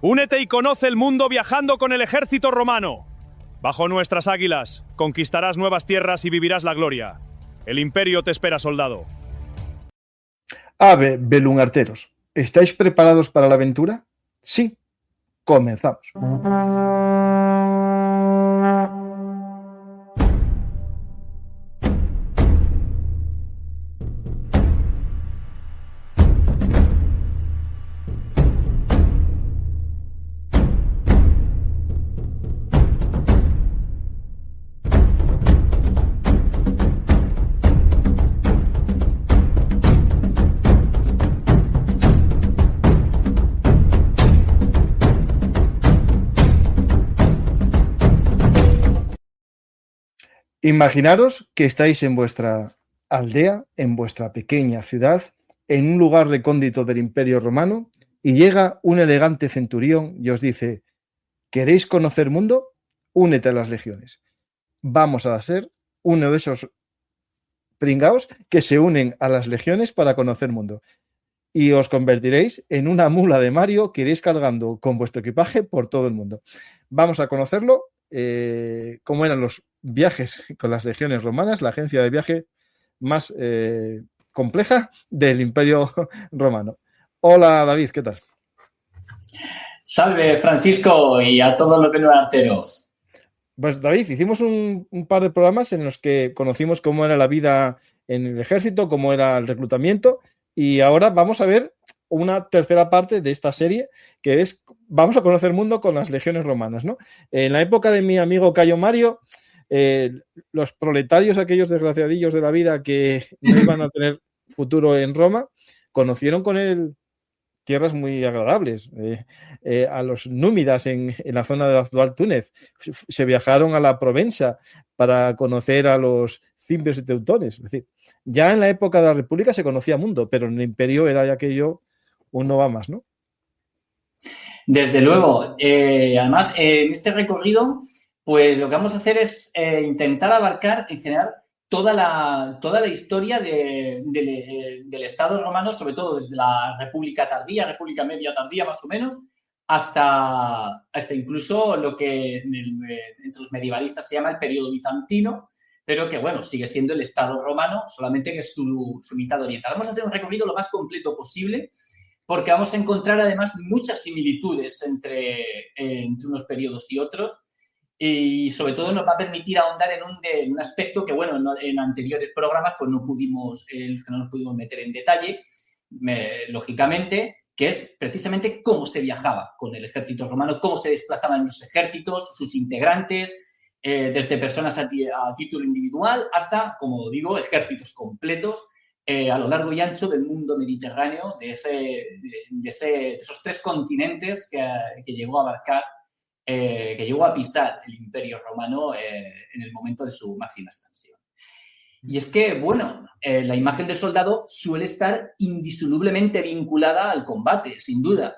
Únete y conoce el mundo viajando con el ejército romano. Bajo nuestras águilas, conquistarás nuevas tierras y vivirás la gloria. El imperio te espera, soldado. Ave, velunarteros, ¿estáis preparados para la aventura? Sí, comenzamos. Imaginaros que estáis en vuestra aldea, en vuestra pequeña ciudad, en un lugar recóndito del Imperio Romano, y llega un elegante centurión y os dice: ¿queréis conocer mundo? Únete a las legiones. Vamos a ser uno de esos pringaos que se unen a las legiones para conocer mundo. Y os convertiréis en una mula de Mario que iréis cargando con vuestro equipaje por todo el mundo. Vamos a conocerlo, cómo eran los viajes con las legiones romanas, la agencia de viaje más compleja del Imperio Romano. Hola David, ¿qué tal? Salve Francisco y a todos los velunarteros. Pues David, hicimos un par de programas en los que conocimos cómo era la vida en el ejército, cómo era el reclutamiento, y ahora vamos a ver una tercera parte de esta serie, que es, vamos a conocer el mundo con las legiones romanas, ¿no? En la época de mi amigo Cayo Mario, los proletarios, aquellos desgraciadillos de la vida que no iban a tener futuro en Roma, conocieron con él tierras muy agradables, a los númidas en la zona de actual Túnez. Se viajaron a la Provenza para conocer a los cimbrios y teutones. Es decir, ya en la época de la República se conocía mundo, pero en el Imperio era aquello un no va más, ¿no? Desde luego. Además, en este recorrido, pues lo que vamos a hacer es intentar abarcar en general toda la historia del Estado romano, sobre todo desde la República tardía, República media tardía más o menos, hasta incluso lo que entre los medievalistas se llama el periodo bizantino, pero que, bueno, sigue siendo el Estado romano, solamente que es su mitad oriental. Vamos a hacer un recorrido lo más completo posible, porque vamos a encontrar además muchas similitudes entre unos periodos y otros, y sobre todo nos va a permitir ahondar en un aspecto que, bueno, en anteriores programas pues no nos pudimos meter en detalle, lógicamente, que es precisamente cómo se viajaba con el ejército romano, cómo se desplazaban los ejércitos, sus integrantes, desde personas a título individual hasta, como digo, ejércitos completos, a lo largo y ancho del mundo mediterráneo, de esos tres continentes que llegó a abarcar, que llegó a pisar el Imperio Romano en el momento de su máxima expansión. Y es que, bueno, la imagen del soldado suele estar indisolublemente vinculada al combate, sin duda,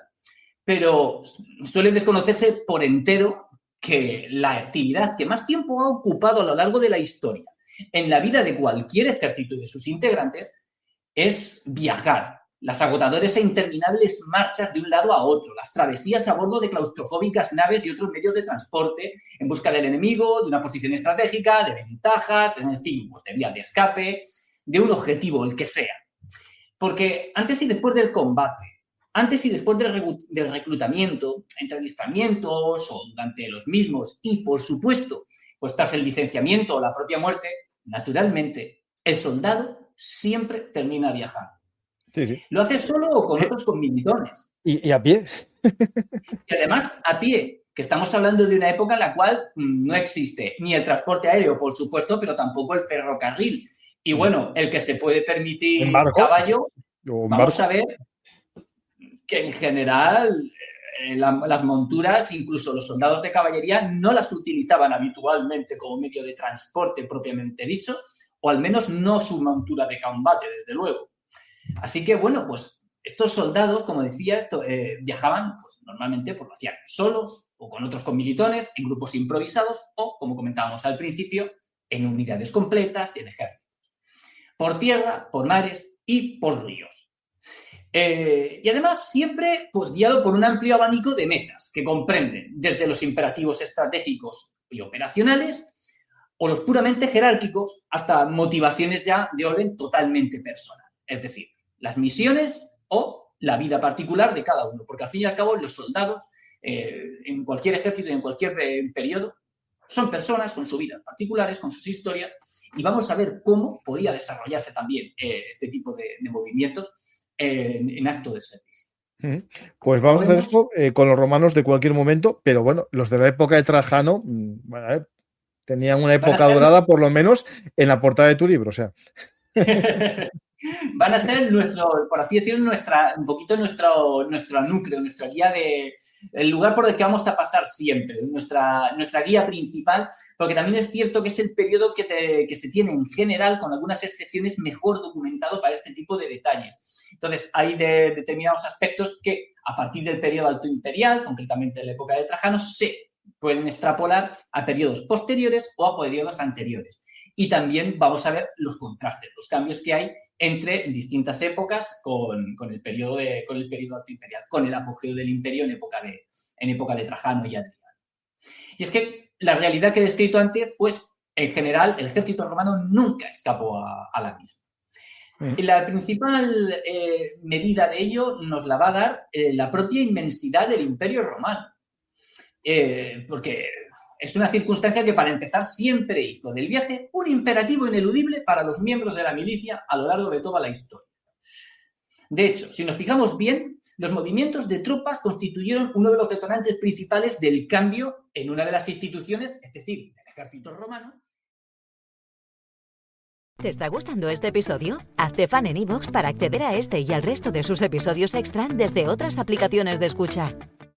pero suele desconocerse por entero que la actividad que más tiempo ha ocupado a lo largo de la historia en la vida de cualquier ejército y de sus integrantes es viajar. Las agotadoras e interminables marchas de un lado a otro, las travesías a bordo de claustrofóbicas naves y otros medios de transporte en busca del enemigo, de una posición estratégica, de ventajas, en fin, pues de vías de escape, de un objetivo, el que sea. Porque antes y después del combate, antes y después del reclutamiento, entre alistamientos o durante los mismos y, por supuesto, pues tras el licenciamiento o la propia muerte, naturalmente, el soldado siempre termina viajando. Sí, sí. Lo hace solo o con otros commilitones. ¿Y a pie? Y además, a pie, que estamos hablando de una época en la cual no existe ni el transporte aéreo, por supuesto, pero tampoco el ferrocarril. Y bueno, el que se puede permitir caballo, vamos a ver que en general las monturas, incluso los soldados de caballería, no las utilizaban habitualmente como medio de transporte propiamente dicho, o al menos no su montura de combate, desde luego. Así que, bueno, pues estos soldados, como decía, viajaban, pues normalmente pues, lo hacían solos o con otros commilitones, en grupos improvisados o, como comentábamos al principio, en unidades completas y en ejércitos. Por tierra, por mares y por ríos. Y además siempre pues, guiado por un amplio abanico de metas que comprenden desde los imperativos estratégicos y operacionales o los puramente jerárquicos hasta motivaciones ya de orden totalmente personal. Es decir, las misiones o la vida particular de cada uno. Porque al fin y al cabo los soldados en cualquier ejército y en cualquier periodo son personas con sus vidas particulares, con sus historias, y vamos a ver cómo podía desarrollarse también este tipo de movimientos en acto de servicio. Pues vamos a hacer esto con los romanos de cualquier momento, pero bueno, los de la época de Trajano, bueno, a ver, tenían una época dorada, por lo menos, en la portada de tu libro, o sea. Van a ser nuestro, por así decirlo, un poquito nuestro núcleo, nuestra guía el lugar por el que vamos a pasar siempre, nuestra guía principal, porque también es cierto que es el periodo que se tiene en general, con algunas excepciones, mejor documentado para este tipo de detalles. Entonces, hay determinados aspectos que a partir del periodo alto imperial, concretamente en la época de Trajano, se pueden extrapolar a periodos posteriores o a periodos anteriores. Y también vamos a ver los contrastes, los cambios que hay entre distintas épocas con el periodo alto imperial, con el apogeo del imperio en época de Trajano y Adriano. Y es que la realidad que he descrito antes, pues en general el ejército romano nunca escapó a la misma. Y la principal medida de ello nos la va a dar la propia inmensidad del imperio romano. Porque es una circunstancia que, para empezar, siempre hizo del viaje un imperativo ineludible para los miembros de la milicia a lo largo de toda la historia. De hecho, si nos fijamos bien, los movimientos de tropas constituyeron uno de los detonantes principales del cambio en una de las instituciones, es decir, del ejército romano. ¿Te está gustando este episodio? Hazte fan en iVoox para acceder a este y al resto de sus episodios extra desde otras aplicaciones de escucha.